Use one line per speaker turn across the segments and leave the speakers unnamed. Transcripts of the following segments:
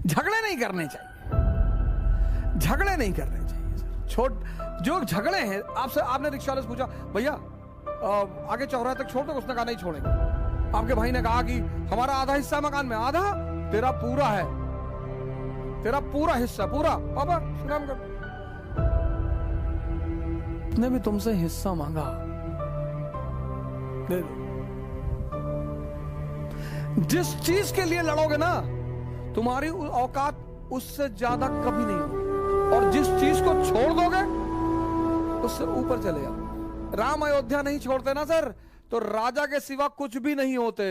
झगड़े नहीं करने चाहिए, झगड़े नहीं करने चाहिए सर। जो झगड़े हैं, आपने रिक्शा वाले से पूछा भैया आगे चौराहे तक छोड़ दो, उसने कहा नहीं छोड़ेंगे। आपके भाई ने कहा कि हमारा आधा हिस्सा मकान में, आधा तेरा पूरा है, तेरा पूरा हिस्सा पूरा। पापा सुनाम कर, उसने भी तुमसे हिस्सा मांगा, दे दो। जिस चीज के लिए लड़ोगे ना, तुम्हारी औकात उससे ज्यादा कभी नहीं होगी, और जिस चीज को छोड़ दोगे उससे ऊपर चले जाओ। राम अयोध्या नहीं छोड़ते ना सर, तो राजा के सिवा कुछ भी नहीं होते।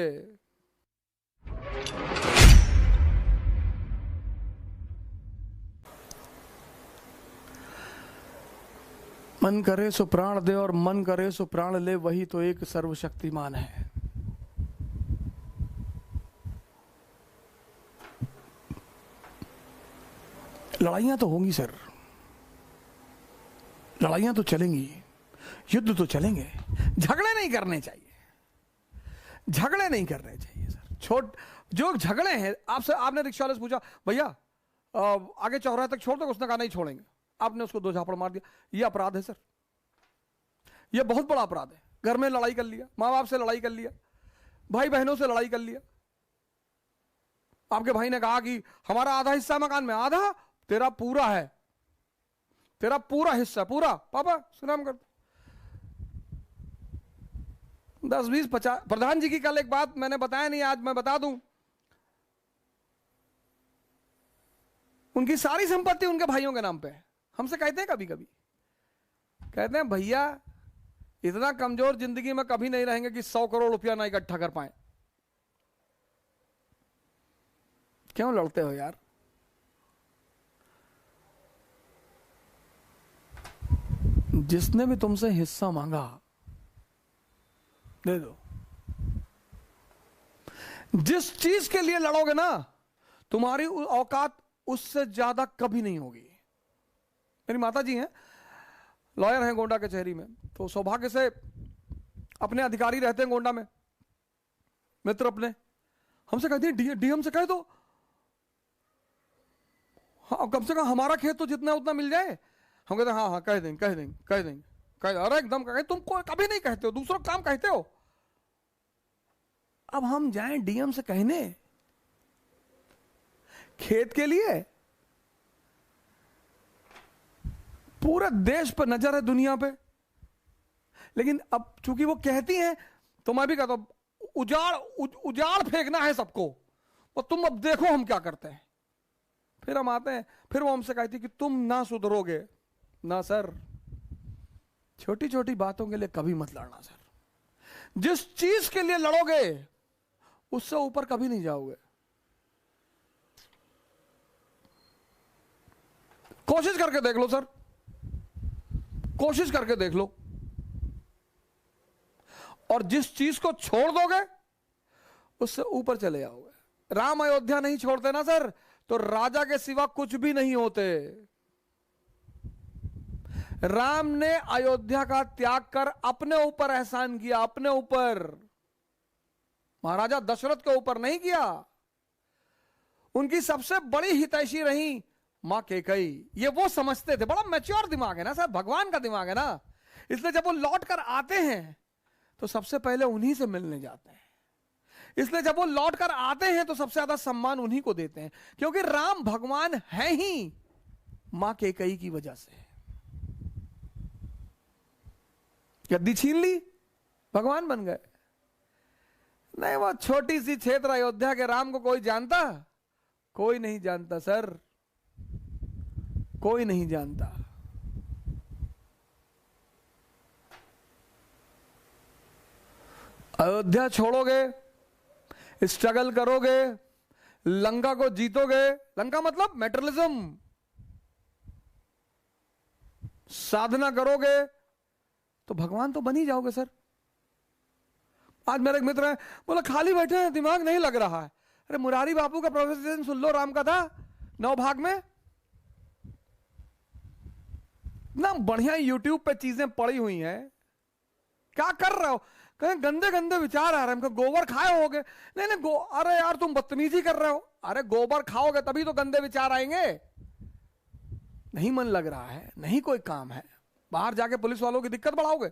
मन करे सो प्राण दे और मन करे सो प्राण ले, वही तो एक सर्वशक्तिमान है। लड़ाइयां तो होंगी सर, लड़ाइयां तो चलेंगी, युद्ध तो चलेंगे, झगड़े नहीं करने चाहिए, झगड़े नहीं करने चाहिए सर। जो झगड़े हैं, आपने रिक्शा वाले से पूछा भैया आगे चौराहे तक छोड़ दो, उसने कहा नहीं छोड़ेंगे। आपने उसको दो झापड़ मार दिया, यह अपराध है सर, यह बहुत बड़ा अपराध है। घर में लड़ाई कर लिया, माँ बाप से लड़ाई कर लिया, भाई बहनों से लड़ाई कर लिया। आपके भाई ने कहा कि हमारा आधा हिस्सा मकान में, आधा तेरा पूरा है, तेरा पूरा हिस्सा पूरा। पापा सुनाम कर, 10 20 50। प्रधान जी की कल एक बात मैंने बताया नहीं, आज मैं बता दूं। उनकी सारी संपत्ति उनके भाइयों के नाम पे है। हमसे कहते हैं, कभी कभी कहते हैं भैया इतना कमजोर जिंदगी में कभी नहीं रहेंगे कि 100 करोड़ रुपया ना इकट्ठा कर पाए। क्यों लड़ते हो यार? जिसने भी तुमसे हिस्सा मांगा दे दो। जिस चीज के लिए लड़ोगे ना, तुम्हारी औकात उससे ज्यादा कभी नहीं होगी। मेरी माता जी हैं, लॉयर हैं गोंडा कचहरी में, तो सौभाग्य से अपने अधिकारी रहते हैं गोंडा में, मित्र अपने। हमसे कहती हैं डीएम से कह दो, हाँ कम से कम हमारा खेत तो जितना उतना मिल जाए। हम कहते हैं हाँ हाँ कह देंगे कह देंगे कह देंगे कह देंगे। अरे एकदम कह, तुम कभी नहीं कहते हो, दूसरों काम कहते हो। अब हम जाएं डीएम से कहने खेत के लिए? पूरे देश पर नजर है, दुनिया पे। लेकिन अब चूंकि वो कहती हैं तो मैं भी कहता हूं उजाड़ फेंकना है सबको, और तुम अब देखो हम क्या करते हैं। फिर हम आते हैं, फिर वो हमसे कहती कि तुम ना सुधरोगे ना सर। छोटी छोटी बातों के लिए कभी मत लड़ना सर। जिस चीज के लिए लड़ोगे उससे ऊपर कभी नहीं जाओगे। कोशिश करके देख लो सर, कोशिश करके देख लो। और जिस चीज को छोड़ दोगे उससे ऊपर चले जाओगे। राम अयोध्या नहीं छोड़ते ना सर, तो राजा के सिवा कुछ भी नहीं होते। राम ने अयोध्या का त्याग कर अपने ऊपर एहसान किया, अपने ऊपर, महाराजा दशरथ के ऊपर नहीं किया। उनकी सबसे बड़ी हितैषी रही मां कैकेयी। ये वो समझते थे, बड़ा मैच्योर दिमाग है ना सर, भगवान का दिमाग है ना। इसलिए जब वो लौट कर आते हैं तो सबसे पहले उन्हीं से मिलने जाते हैं। इसलिए जब वो लौट कर आते हैं तो सबसे ज्यादा सम्मान उन्हीं को देते हैं, क्योंकि राम भगवान है ही मां कैकेयी की वजह से। गद्दी छीन ली, भगवान बन गए। नहीं, वो छोटी सी क्षेत्र अयोध्या के राम को कोई जानता? कोई नहीं जानता सर, कोई नहीं जानता। अयोध्या छोड़ोगे, स्ट्रगल करोगे, लंका को जीतोगे। लंका मतलब मेटेरियलिज्म, साधना करोगे तो भगवान तो बन ही जाओगे सर। आज मेरे एक मित्र है, बोला खाली बैठे हैं, दिमाग नहीं लग रहा है। अरे मुरारी बापू का प्रोफेसर सुन लो, राम का था 9 भाग में। ना बढ़िया यूट्यूब पे चीजें पड़ी हुई हैं, क्या कर रहे हो? कहें गंदे गंदे विचार आ रहे हैं, गोबर खाए होगे? नहीं नहीं, अरे यार तुम बदतमीजी कर रहे हो। अरे गोबर खाओगे तभी तो गंदे विचार आएंगे। नहीं मन लग रहा है, नहीं कोई काम है, बाहर जाके पुलिस वालों की दिक्कत बढ़ाओगे?